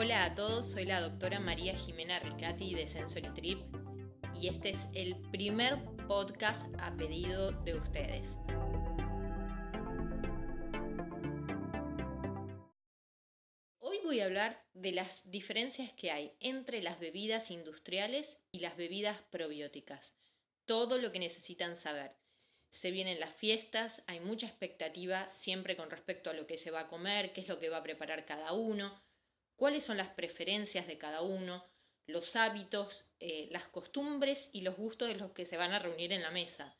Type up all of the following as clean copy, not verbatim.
Hola a todos, soy la doctora María Jimena Ricati de Sensory Trip y este es el primer podcast a pedido de ustedes. Hoy voy a hablar de las diferencias que hay entre las bebidas industriales y las bebidas probióticas. Todo lo que necesitan saber. Se vienen las fiestas, hay mucha expectativa siempre con respecto a lo que se va a comer, qué es lo que va a preparar cada uno, cuáles son las preferencias de cada uno, los hábitos, las costumbres y los gustos de los que se van a reunir en la mesa.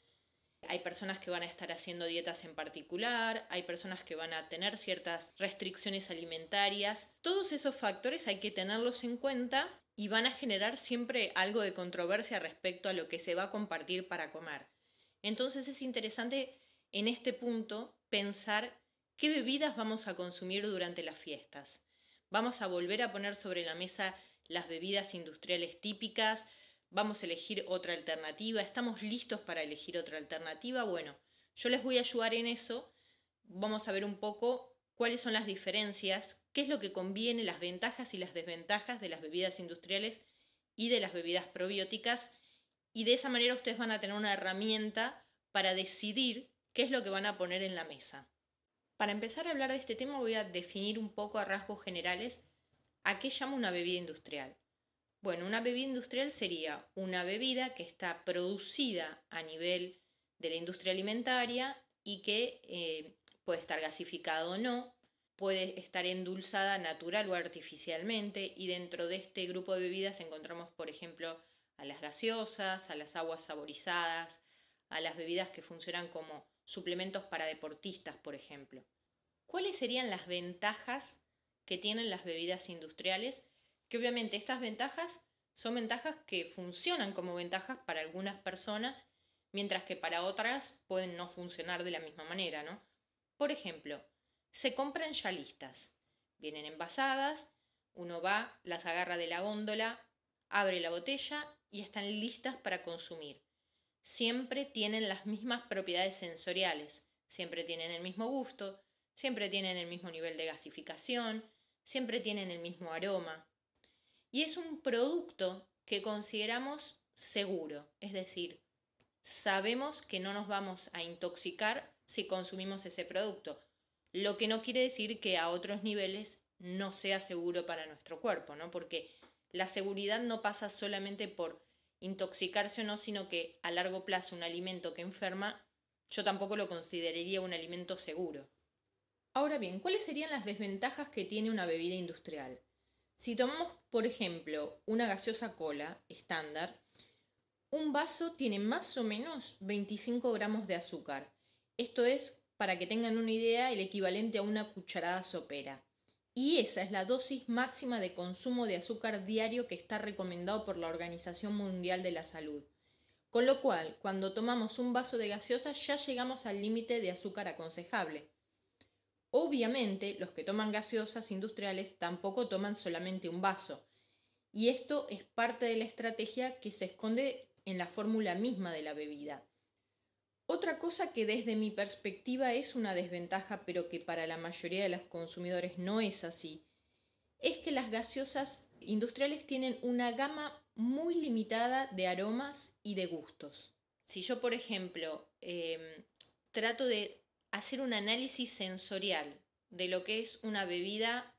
Hay personas que van a estar haciendo dietas en particular, hay personas que van a tener ciertas restricciones alimentarias. Todos esos factores hay que tenerlos en cuenta y van a generar siempre algo de controversia respecto a lo que se va a compartir para comer. Entonces es interesante en este punto pensar qué bebidas vamos a consumir durante las fiestas. Vamos a volver a poner sobre la mesa las bebidas industriales típicas, vamos a elegir otra alternativa, estamos listos para elegir otra alternativa. Bueno, yo les voy a ayudar en eso, vamos a ver un poco cuáles son las diferencias, qué es lo que conviene, las ventajas y las desventajas de las bebidas industriales y de las bebidas probióticas, y de esa manera ustedes van a tener una herramienta para decidir qué es lo que van a poner en la mesa. Para empezar a hablar de este tema voy a definir un poco a rasgos generales a qué llamo una bebida industrial. Bueno, una bebida industrial sería una bebida que está producida a nivel de la industria alimentaria y que puede estar gasificada o no, puede estar endulzada natural o artificialmente, y dentro de este grupo de bebidas encontramos, por ejemplo, a las gaseosas, a las aguas saborizadas, a las bebidas que funcionan como suplementos para deportistas, por ejemplo. ¿Cuáles serían las ventajas que tienen las bebidas industriales? Que obviamente estas ventajas son ventajas que funcionan como ventajas para algunas personas, mientras que para otras pueden no funcionar de la misma manera, ¿no? Por ejemplo, se compran ya listas, vienen envasadas, uno va, las agarra de la góndola, abre la botella y están listas para consumir. Siempre tienen las mismas propiedades sensoriales, siempre tienen el mismo gusto, siempre tienen el mismo nivel de gasificación, siempre tienen el mismo aroma. Y es un producto que consideramos seguro, es decir, sabemos que no nos vamos a intoxicar si consumimos ese producto, lo que no quiere decir que a otros niveles no sea seguro para nuestro cuerpo, ¿no? Porque la seguridad no pasa solamente por intoxicarse o no, sino que a largo plazo un alimento que enferma, yo tampoco lo consideraría un alimento seguro. Ahora bien, ¿cuáles serían las desventajas que tiene una bebida industrial? Si tomamos, por ejemplo, una gaseosa cola estándar, un vaso tiene más o menos 25 gramos de azúcar. Esto es, para que tengan una idea, el equivalente a una cucharada sopera. Y esa es la dosis máxima de consumo de azúcar diario que está recomendado por la Organización Mundial de la Salud. Con lo cual, cuando tomamos un vaso de gaseosa ya llegamos al límite de azúcar aconsejable. Obviamente, los que toman gaseosas industriales tampoco toman solamente un vaso. Y esto es parte de la estrategia que se esconde en la fórmula misma de la bebida. Otra cosa que desde mi perspectiva es una desventaja, pero que para la mayoría de los consumidores no es así, es que las gaseosas industriales tienen una gama muy limitada de aromas y de gustos. Si yo, por ejemplo, trato de hacer un análisis sensorial de lo que es una bebida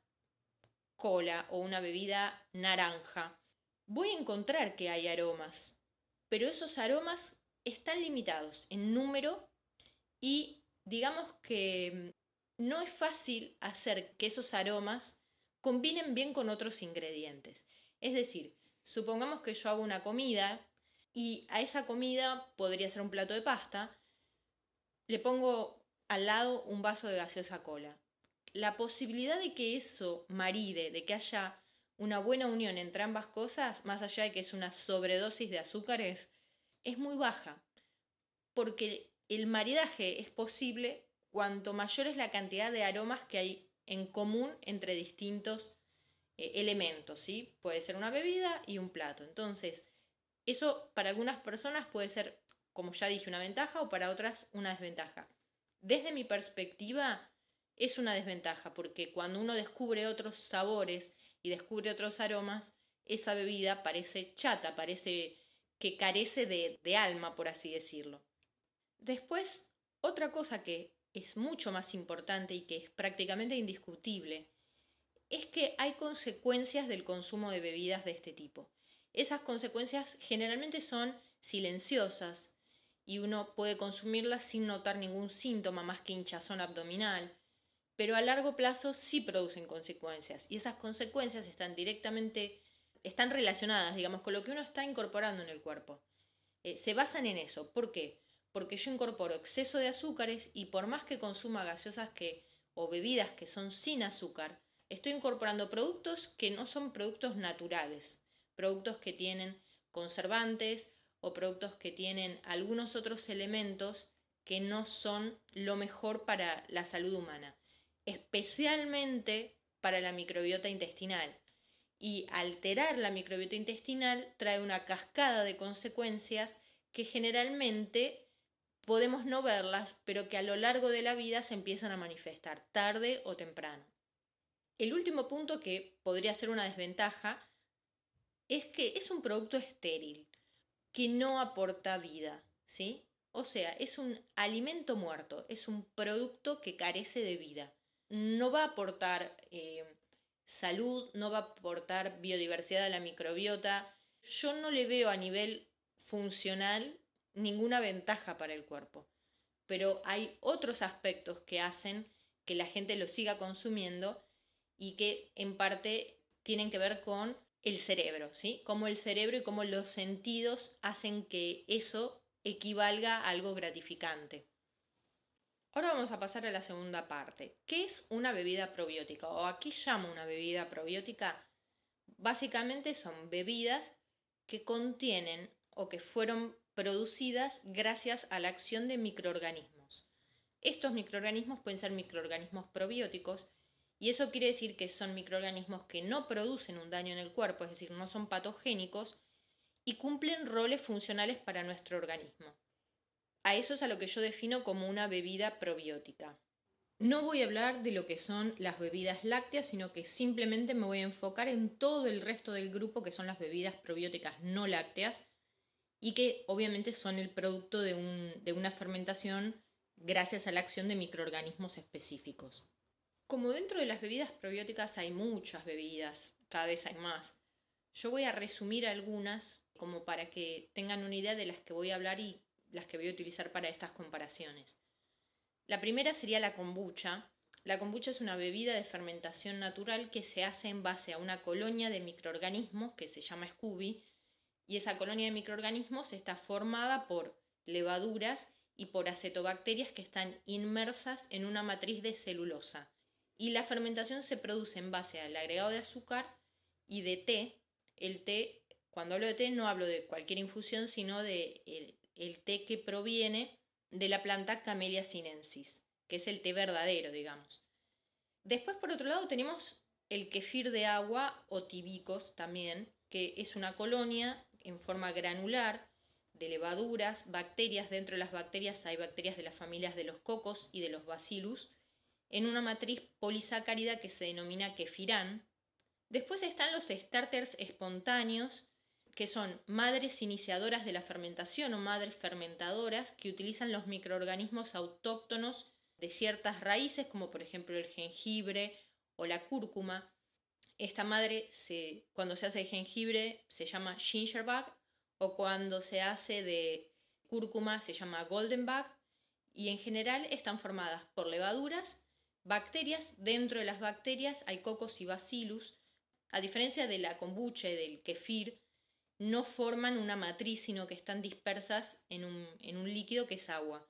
cola o una bebida naranja, voy a encontrar que hay aromas, pero esos aromas están limitados en número y digamos que no es fácil hacer que esos aromas combinen bien con otros ingredientes. Es decir, supongamos que yo hago una comida y a esa comida podría ser un plato de pasta, le pongo al lado un vaso de gaseosa cola. La posibilidad de que eso maride, de que haya una buena unión entre ambas cosas, más allá de que es una sobredosis de azúcares, es muy baja, porque el maridaje es posible cuanto mayor es la cantidad de aromas que hay en común entre distintos elementos, ¿sí? Puede ser una bebida y un plato. Entonces, eso para algunas personas puede ser, como ya dije, una ventaja, o para otras una desventaja. Desde mi perspectiva, es una desventaja, porque cuando uno descubre otros sabores y descubre otros aromas, esa bebida parece chata, parece que carece de alma, por así decirlo. Después, otra cosa que es mucho más importante y que es prácticamente indiscutible, es que hay consecuencias del consumo de bebidas de este tipo. Esas consecuencias generalmente son silenciosas y uno puede consumirlas sin notar ningún síntoma más que hinchazón abdominal, pero a largo plazo sí producen consecuencias y esas consecuencias están relacionadas, digamos, con lo que uno está incorporando en el cuerpo. Se basan en eso. ¿Por qué? Porque yo incorporo exceso de azúcares y por más que consuma o bebidas que son sin azúcar, estoy incorporando productos que no son productos naturales, productos que tienen conservantes o productos que tienen algunos otros elementos que no son lo mejor para la salud humana, especialmente para la microbiota intestinal. Y alterar la microbiota intestinal trae una cascada de consecuencias que generalmente podemos no verlas, pero que a lo largo de la vida se empiezan a manifestar, tarde o temprano. El último punto que podría ser una desventaja es que es un producto estéril, que no aporta vida, ¿sí? O sea, es un alimento muerto, es un producto que carece de vida. No va a aportar salud, no va a aportar biodiversidad a la microbiota. Yo no le veo a nivel funcional ninguna ventaja para el cuerpo, pero hay otros aspectos que hacen que la gente lo siga consumiendo y que en parte tienen que ver con el cerebro, ¿sí? Cómo el cerebro y cómo los sentidos hacen que eso equivalga a algo gratificante. Ahora vamos a pasar a la segunda parte. ¿Qué es una bebida probiótica o a qué llamo una bebida probiótica? Básicamente son bebidas que contienen o que fueron producidas gracias a la acción de microorganismos. Estos microorganismos pueden ser microorganismos probióticos y eso quiere decir que son microorganismos que no producen un daño en el cuerpo, es decir, no son patogénicos y cumplen roles funcionales para nuestro organismo. A eso es a lo que yo defino como una bebida probiótica. No voy a hablar de lo que son las bebidas lácteas, sino que simplemente me voy a enfocar en todo el resto del grupo que son las bebidas probióticas no lácteas y que obviamente son el producto de una fermentación gracias a la acción de microorganismos específicos. Como dentro de las bebidas probióticas hay muchas bebidas, cada vez hay más, yo voy a resumir algunas como para que tengan una idea de las que voy a hablar y las que voy a utilizar para estas comparaciones. La primera sería la kombucha. La kombucha es una bebida de fermentación natural que se hace en base a una colonia de microorganismos que se llama SCOBY y esa colonia de microorganismos está formada por levaduras y por acetobacterias que están inmersas en una matriz de celulosa. Y la fermentación se produce en base al agregado de azúcar y de té. El té, cuando hablo de té, no hablo de cualquier infusión, sino de el té que proviene de la planta Camellia sinensis, que es el té verdadero, digamos. Después, por otro lado, tenemos el kefir de agua o tibicos también, que es una colonia en forma granular de levaduras, bacterias. Dentro de las bacterias hay bacterias de las familias de los cocos y de los bacillus, en una matriz polisacárida que se denomina kefirán. Después están los starters espontáneos, que son madres iniciadoras de la fermentación o madres fermentadoras que utilizan los microorganismos autóctonos de ciertas raíces, como por ejemplo el jengibre o la cúrcuma. Esta madre, cuando se hace de jengibre, se llama gingerbug, o cuando se hace de cúrcuma se llama goldenbug, y en general están formadas por levaduras, bacterias. Dentro de las bacterias hay cocos y bacillus. A diferencia de la kombucha y del kefir, no forman una matriz, sino que están dispersas en un líquido que es agua.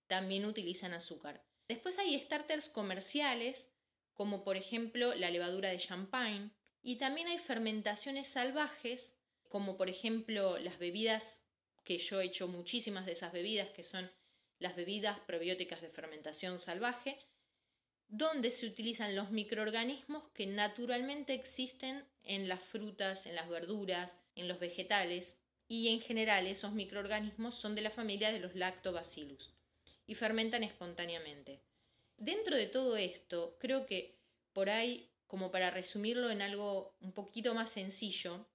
También utilizan azúcar. Después hay starters comerciales, como por ejemplo la levadura de champagne, y también hay fermentaciones salvajes, como por ejemplo las bebidas, que yo he hecho muchísimas de esas bebidas, que son las bebidas probióticas de fermentación salvaje, donde se utilizan los microorganismos que naturalmente existen en las frutas, en las verduras, en los vegetales, y en general esos microorganismos son de la familia de los lactobacillus y fermentan espontáneamente. Dentro de todo esto, creo que por ahí como para resumirlo en algo un poquito más sencillo,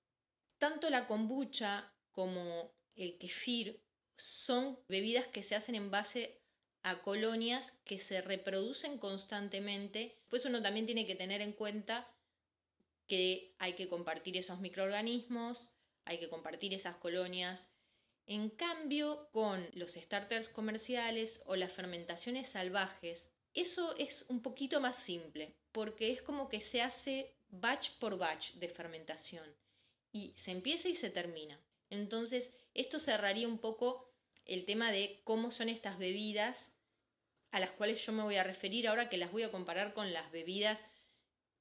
tanto la kombucha como el kefir son bebidas que se hacen en base a colonias que se reproducen constantemente. Pues uno también tiene que tener en cuenta que hay que compartir esos microorganismos, hay que compartir esas colonias. En cambio, con los starters comerciales o las fermentaciones salvajes, eso es un poquito más simple, porque es como que se hace batch por batch de fermentación y se empieza y se termina. Entonces, esto cerraría un poco el tema de cómo son estas bebidas a las cuales yo me voy a referir ahora, que las voy a comparar con las bebidas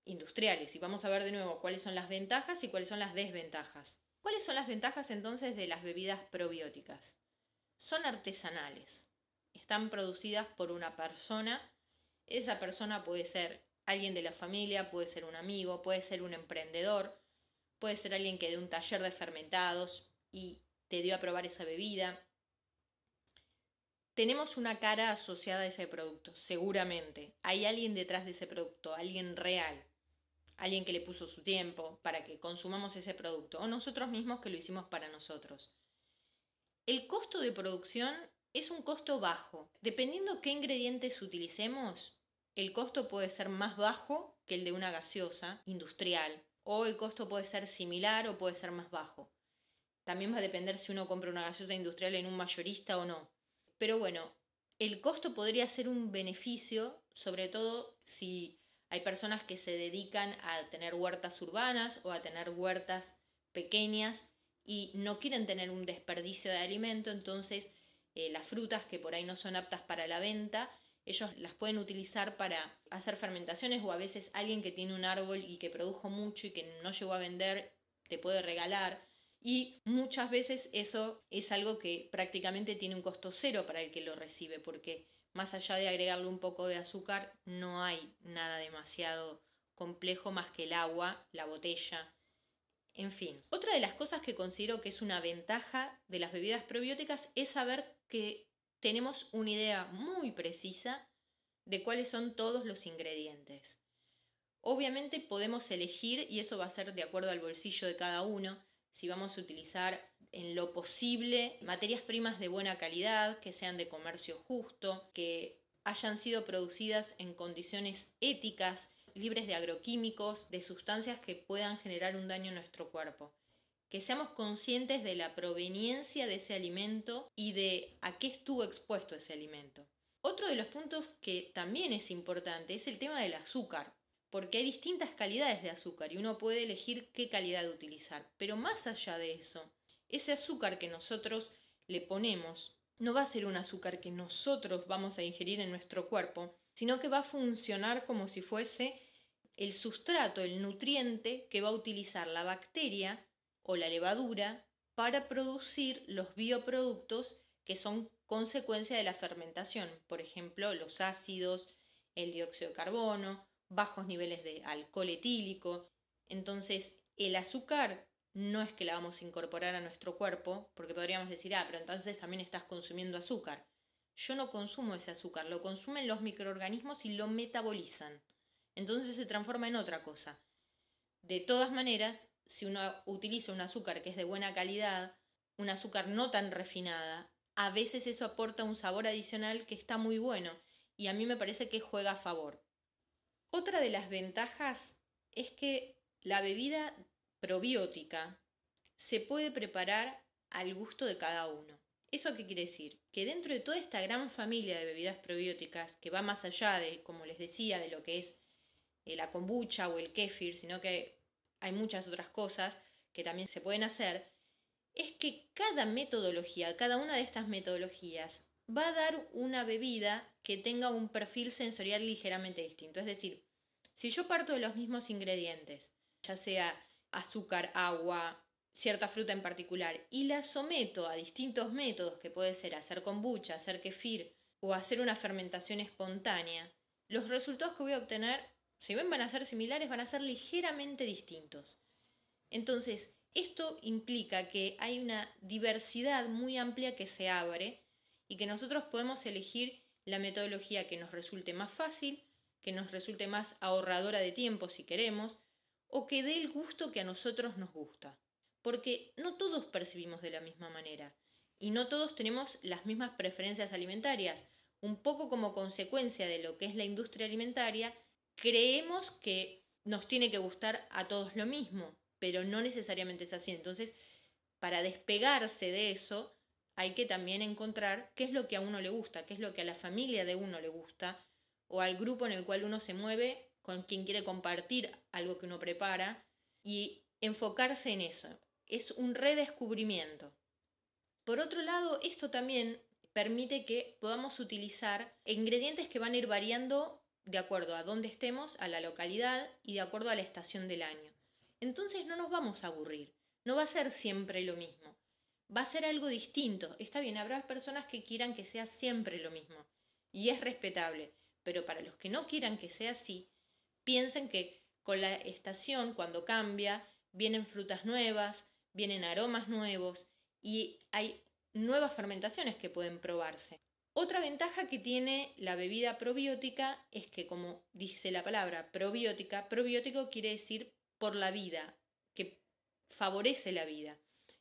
industriales, y vamos a ver de nuevo cuáles son las ventajas y cuáles son las desventajas. ¿Cuáles son las ventajas entonces de las bebidas probióticas? Son artesanales, están producidas por una persona. Esa persona puede ser alguien de la familia, puede ser un amigo, puede ser un emprendedor, puede ser alguien que dé un taller de fermentados y te dio a probar esa bebida. Tenemos una cara asociada a ese producto, seguramente. Hay alguien detrás de ese producto, alguien real, alguien que le puso su tiempo para que consumamos ese producto, o nosotros mismos que lo hicimos para nosotros. El costo de producción es un costo bajo. Dependiendo qué ingredientes utilicemos, el costo puede ser más bajo que el de una gaseosa industrial, o el costo puede ser similar o puede ser más bajo. También va a depender si uno compra una gaseosa industrial en un mayorista o no. Pero bueno, el costo podría ser un beneficio, sobre todo si hay personas que se dedican a tener huertas urbanas o a tener huertas pequeñas y no quieren tener un desperdicio de alimento. Entonces las frutas que por ahí no son aptas para la venta, ellos las pueden utilizar para hacer fermentaciones, o a veces alguien que tiene un árbol y que produjo mucho y que no llegó a vender te puede regalar. Y muchas veces eso es algo que prácticamente tiene un costo cero para el que lo recibe, porque más allá de agregarle un poco de azúcar, no hay nada demasiado complejo más que el agua, la botella, en fin. Otra de las cosas que considero que es una ventaja de las bebidas probióticas es saber que tenemos una idea muy precisa de cuáles son todos los ingredientes. Obviamente podemos elegir, y eso va a ser de acuerdo al bolsillo de cada uno, si vamos a utilizar en lo posible materias primas de buena calidad, que sean de comercio justo, que hayan sido producidas en condiciones éticas, libres de agroquímicos, de sustancias que puedan generar un daño en nuestro cuerpo. Que seamos conscientes de la proveniencia de ese alimento y de a qué estuvo expuesto ese alimento. Otro de los puntos que también es importante es el tema del azúcar, porque hay distintas calidades de azúcar y uno puede elegir qué calidad utilizar. Pero más allá de eso, ese azúcar que nosotros le ponemos no va a ser un azúcar que nosotros vamos a ingerir en nuestro cuerpo, sino que va a funcionar como si fuese el sustrato, el nutriente que va a utilizar la bacteria o la levadura para producir los bioproductos que son consecuencia de la fermentación. Por ejemplo, los ácidos, el dióxido de carbono, bajos niveles de alcohol etílico. Entonces, el azúcar no es que la vamos a incorporar a nuestro cuerpo, porque podríamos decir, pero entonces también estás consumiendo azúcar. Yo no consumo ese azúcar, lo consumen los microorganismos y lo metabolizan. Entonces se transforma en otra cosa. De todas maneras, si uno utiliza un azúcar que es de buena calidad, un azúcar no tan refinada, a veces eso aporta un sabor adicional que está muy bueno y a mí me parece que juega a favor. Otra de las ventajas es que la bebida probiótica se puede preparar al gusto de cada uno. ¿Eso qué quiere decir? Que dentro de toda esta gran familia de bebidas probióticas, que va más allá de, como les decía, de lo que es la kombucha o el kéfir, sino que hay muchas otras cosas que también se pueden hacer, es que cada metodología, cada una de estas metodologías va a dar una bebida que tenga un perfil sensorial ligeramente distinto. Es decir, si yo parto de los mismos ingredientes, ya sea azúcar, agua, cierta fruta en particular, y la someto a distintos métodos, que puede ser hacer kombucha, hacer kefir o hacer una fermentación espontánea, los resultados que voy a obtener, si bien van a ser similares, van a ser ligeramente distintos. Entonces, esto implica que hay una diversidad muy amplia que se abre y que nosotros podemos elegir la metodología que nos resulte más fácil, que nos resulte más ahorradora de tiempo si queremos, o que dé el gusto que a nosotros nos gusta. Porque no todos percibimos de la misma manera y no todos tenemos las mismas preferencias alimentarias. Un poco como consecuencia de lo que es la industria alimentaria, creemos que nos tiene que gustar a todos lo mismo, pero no necesariamente es así. Entonces, para despegarse de eso, hay que también encontrar qué es lo que a uno le gusta, qué es lo que a la familia de uno le gusta, o al grupo en el cual uno se mueve, con quien quiere compartir algo que uno prepara, y enfocarse en eso. Es un redescubrimiento. Por otro lado, esto también permite que podamos utilizar ingredientes que van a ir variando de acuerdo a dónde estemos, a la localidad y de acuerdo a la estación del año. Entonces no nos vamos a aburrir, no va a ser siempre lo mismo, va a ser algo distinto. Está bien, habrá personas que quieran que sea siempre lo mismo y es respetable, pero para los que no quieran que sea así, piensen que con la estación, cuando cambia, vienen frutas nuevas, vienen aromas nuevos y hay nuevas fermentaciones que pueden probarse. Otra ventaja que tiene la bebida probiótica es que, como dice la palabra probiótica, probiótico quiere decir por la vida, que favorece la vida.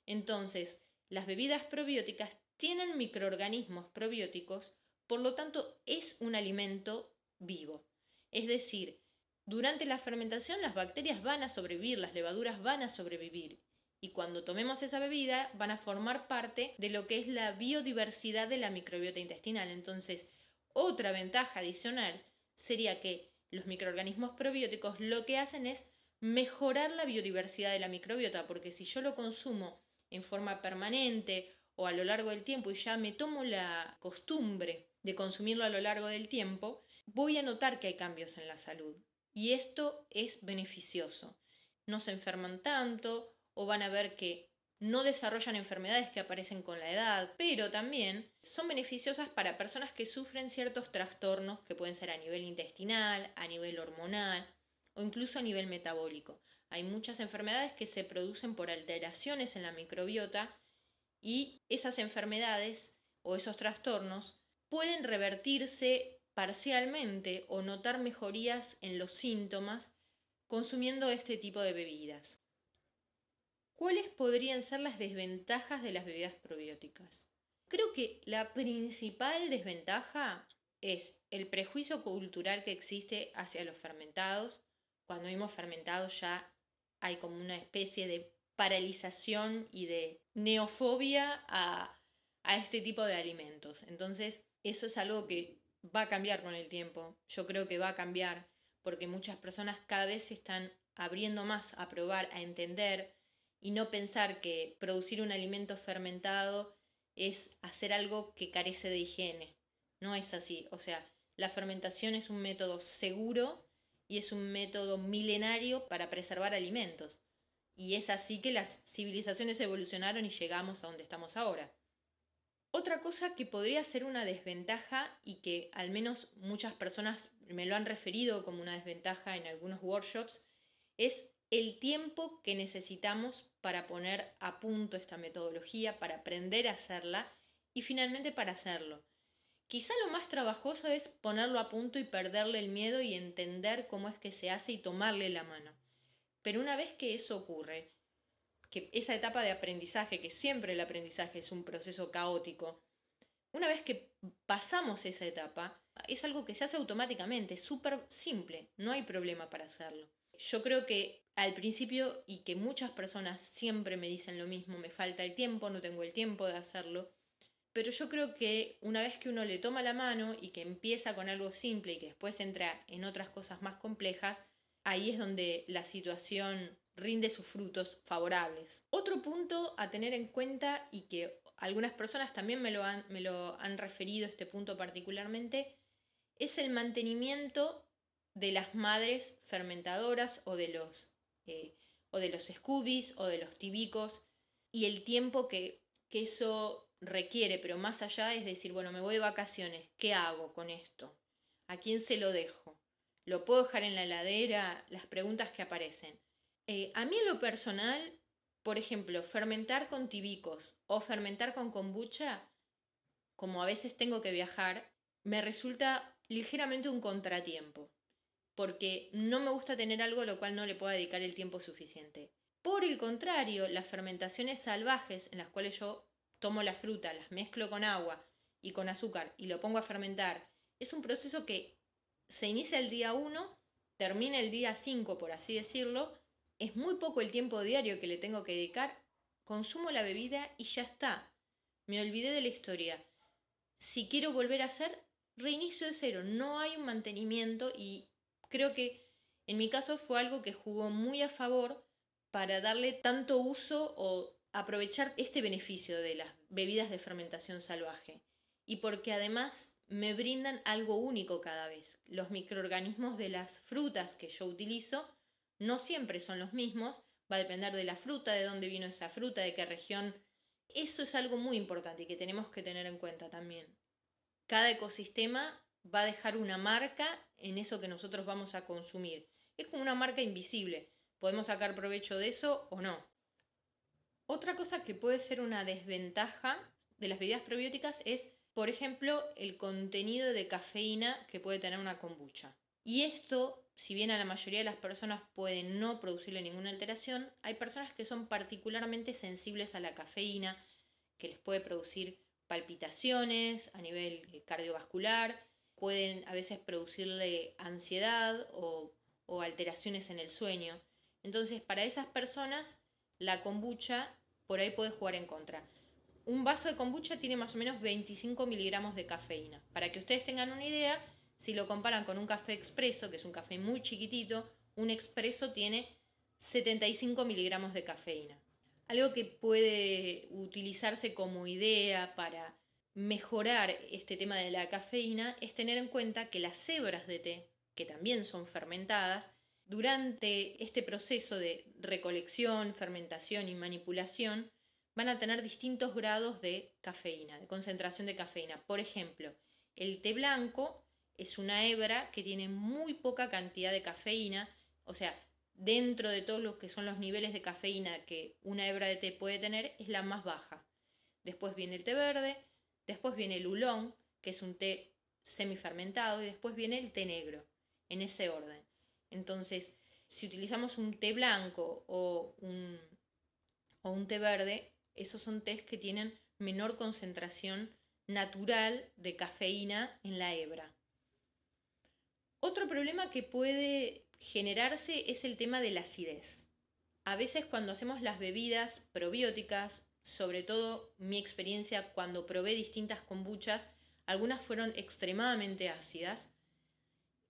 Entonces, las bebidas probióticas tienen microorganismos probióticos, por lo tanto es un alimento vivo. Es decir, durante la fermentación las bacterias van a sobrevivir, las levaduras van a sobrevivir. Y cuando tomemos esa bebida van a formar parte de lo que es la biodiversidad de la microbiota intestinal. Entonces, otra ventaja adicional sería que los microorganismos probióticos lo que hacen es mejorar la biodiversidad de la microbiota, porque si yo lo consumo en forma permanente o a lo largo del tiempo y ya me tomo la costumbre de consumirlo a lo largo del tiempo, voy a notar que hay cambios en la salud. Y esto es beneficioso. No se enferman tanto, o van a ver que no desarrollan enfermedades que aparecen con la edad, pero también son beneficiosas para personas que sufren ciertos trastornos que pueden ser a nivel intestinal, a nivel hormonal o incluso a nivel metabólico. Hay muchas enfermedades que se producen por alteraciones en la microbiota y esas enfermedades o esos trastornos pueden revertirse parcialmente o notar mejorías en los síntomas consumiendo este tipo de bebidas. ¿Cuáles podrían ser las desventajas de las bebidas probióticas? Creo que la principal desventaja es el prejuicio cultural que existe hacia los fermentados. Cuando vimos fermentados ya hay como una especie de paralización y de neofobia a este tipo de alimentos. Entonces, eso es algo que va a cambiar con el tiempo. Yo creo que va a cambiar porque muchas personas cada vez se están abriendo más a probar, a entender y no pensar que producir un alimento fermentado es hacer algo que carece de higiene. No es así. O sea, la fermentación es un método seguro y es un método milenario para preservar alimentos. Y es así que las civilizaciones evolucionaron y llegamos a donde estamos ahora. Otra cosa que podría ser una desventaja y que al menos muchas personas me lo han referido como una desventaja en algunos workshops es el tiempo que necesitamos para poner a punto esta metodología, para aprender a hacerla y finalmente para hacerlo. Quizá lo más trabajoso es ponerlo a punto y perderle el miedo y entender cómo es que se hace y tomarle la mano. Pero una vez que eso ocurre, que esa etapa de aprendizaje, que siempre el aprendizaje es un proceso caótico, una vez que pasamos esa etapa, es algo que se hace automáticamente, es súper simple, no hay problema para hacerlo. Yo creo que al principio, y que muchas personas siempre me dicen lo mismo, me falta el tiempo, no tengo el tiempo de hacerlo, pero yo creo que una vez que uno le toma la mano y que empieza con algo simple y que después entra en otras cosas más complejas, ahí es donde la situación rinde sus frutos favorables. Otro punto a tener en cuenta y que algunas personas también me lo han referido este punto particularmente, es el mantenimiento de las madres fermentadoras o de los scobies o de los tibicos y el tiempo que eso requiere, pero más allá es decir, bueno, me voy de vacaciones, ¿qué hago con esto? ¿A quién se lo dejo? ¿Lo puedo dejar en la heladera? Las preguntas que aparecen. A mí en lo personal, por ejemplo, fermentar con tibicos o fermentar con kombucha, como a veces tengo que viajar, me resulta ligeramente un contratiempo. porque no me gusta tener algo a lo cual no le pueda dedicar el tiempo suficiente. Por el contrario, las fermentaciones salvajes en las cuales yo tomo la fruta, las mezclo con agua y con azúcar y lo pongo a fermentar, es un proceso que se inicia el día 1, termina el día 5, por así decirlo. Es muy poco el tiempo diario que le tengo que dedicar, consumo la bebida y ya está. Me olvidé de la historia. Si quiero volver a hacer, reinicio de cero. No hay un mantenimiento y creo que en mi caso fue algo que jugó muy a favor para darle tanto uso o aprovechar este beneficio de las bebidas de fermentación salvaje. Y porque además me brindan algo único cada vez. Los microorganismos de las frutas que yo utilizo no siempre son los mismos, va a depender de la fruta, de dónde vino esa fruta, de qué región. Eso es algo muy importante y que tenemos que tener en cuenta también. Cada ecosistema va a dejar una marca en eso que nosotros vamos a consumir. Es como una marca invisible. Podemos sacar provecho de eso o no. Otra cosa que puede ser una desventaja de las bebidas probióticas es, por ejemplo, el contenido de cafeína que puede tener una kombucha. Y esto, si bien a la mayoría de las personas puede no producirle ninguna alteración, hay personas que son particularmente sensibles a la cafeína, que les puede producir palpitaciones a nivel cardiovascular, pueden a veces producirle ansiedad o alteraciones en el sueño. Entonces, para esas personas, la kombucha por ahí puede jugar en contra. Un vaso de kombucha tiene más o menos 25 miligramos de cafeína. Para que ustedes tengan una idea, si lo comparan con un café expreso, que es un café muy chiquitito, un expreso tiene 75 miligramos de cafeína. Algo que puede utilizarse como idea para mejorar este tema de la cafeína es tener en cuenta que las hebras de té, que también son fermentadas, durante este proceso de recolección, fermentación y manipulación, van a tener distintos grados de cafeína, de concentración de cafeína. Por ejemplo, el té blanco es una hebra que tiene muy poca cantidad de cafeína, o sea, dentro de todos los que son los niveles de cafeína que una hebra de té puede tener, es la más baja. Después viene el té verde, después viene el oolong, que es un té semifermentado, y después viene el té negro, en ese orden. Entonces, si utilizamos un té blanco o un té verde, esos son tés que tienen menor concentración natural de cafeína en la hebra. Otro problema que puede generarse es el tema de la acidez. A veces cuando hacemos las bebidas probióticas, sobre todo mi experiencia cuando probé distintas kombuchas, algunas fueron extremadamente ácidas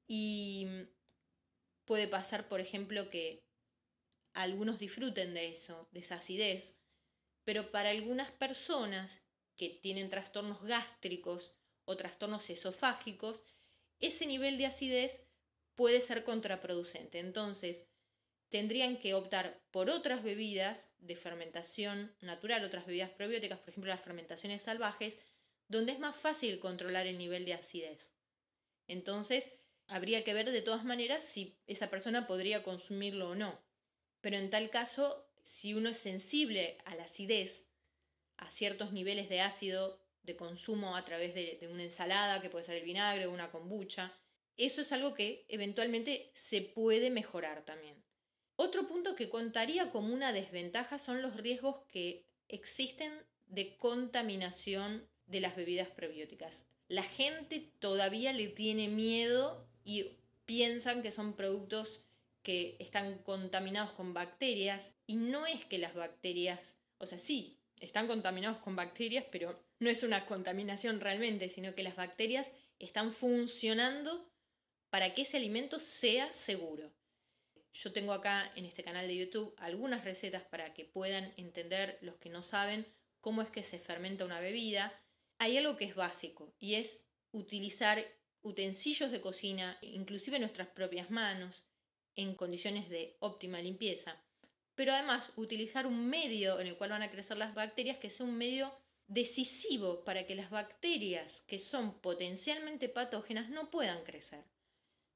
y puede pasar, por ejemplo, que algunos disfruten de eso, de esa acidez, pero para algunas personas que tienen trastornos gástricos o trastornos esofágicos, ese nivel de acidez puede ser contraproducente. Entonces, tendrían que optar por otras bebidas de fermentación natural, otras bebidas probióticas, por ejemplo las fermentaciones salvajes, donde es más fácil controlar el nivel de acidez. Entonces, habría que ver de todas maneras si esa persona podría consumirlo o no. Pero en tal caso, si uno es sensible a la acidez, a ciertos niveles de ácido de consumo a través de una ensalada, que puede ser el vinagre o una kombucha, eso es algo que eventualmente se puede mejorar también. Otro punto que contaría como una desventaja son los riesgos que existen de contaminación de las bebidas probióticas. La gente todavía le tiene miedo y piensan que son productos que están contaminados con bacterias y no es que las bacterias, o sea, sí, están contaminados con bacterias, pero no es una contaminación realmente, sino que las bacterias están funcionando para que ese alimento sea seguro. Yo tengo acá en este canal de YouTube algunas recetas para que puedan entender los que no saben cómo es que se fermenta una bebida. Hay algo que es básico y es utilizar utensilios de cocina, inclusive nuestras propias manos, en condiciones de óptima limpieza. Pero además utilizar un medio en el cual van a crecer las bacterias que sea un medio decisivo para que las bacterias que son potencialmente patógenas no puedan crecer.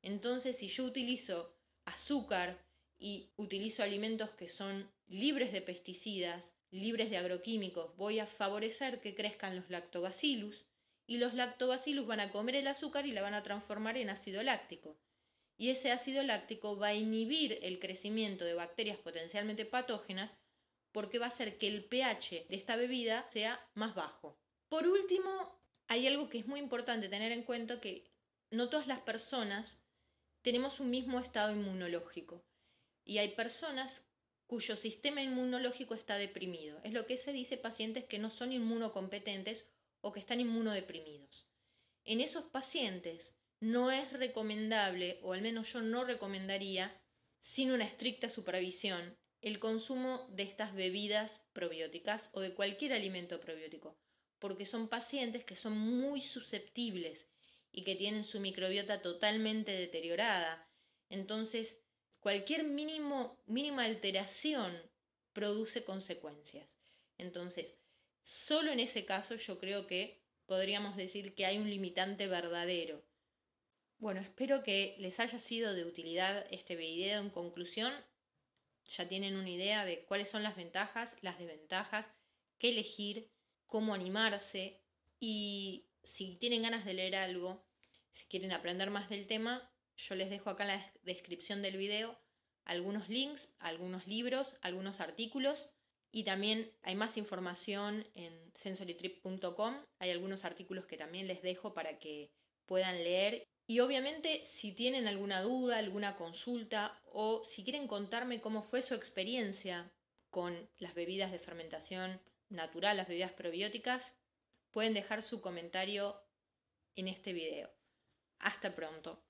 Entonces, si yo utilizo azúcar y utilizo alimentos que son libres de pesticidas, libres de agroquímicos, voy a favorecer que crezcan los lactobacillus y los lactobacillus van a comer el azúcar y la van a transformar en ácido láctico. y ese ácido láctico va a inhibir el crecimiento de bacterias potencialmente patógenas porque va a hacer que el pH de esta bebida sea más bajo. Por último, hay algo que es muy importante tener en cuenta, que no todas las personas tenemos un mismo estado inmunológico y hay personas cuyo sistema inmunológico está deprimido. Es lo que se dice pacientes que no son inmunocompetentes o que están inmunodeprimidos. En esos pacientes no es recomendable, o al menos yo no recomendaría, sin una estricta supervisión, el consumo de estas bebidas probióticas o de cualquier alimento probiótico, porque son pacientes que son muy susceptibles y que tienen su microbiota totalmente deteriorada. Entonces, cualquier mínima alteración produce consecuencias. Entonces, solo en ese caso yo creo que podríamos decir que hay un limitante verdadero. Bueno, espero que les haya sido de utilidad este video. En conclusión, ya tienen una idea de cuáles son las ventajas, las desventajas, qué elegir, cómo animarse, y si tienen ganas de leer algo, si quieren aprender más del tema, yo les dejo acá en la descripción del video algunos links, algunos libros, algunos artículos, y también hay más información en sensorytrip.com. Hay algunos artículos que también les dejo para que puedan leer. Y obviamente, si tienen alguna duda, alguna consulta, o si quieren contarme cómo fue su experiencia con las bebidas de fermentación natural, las bebidas probióticas, pueden dejar su comentario en este video. Hasta pronto.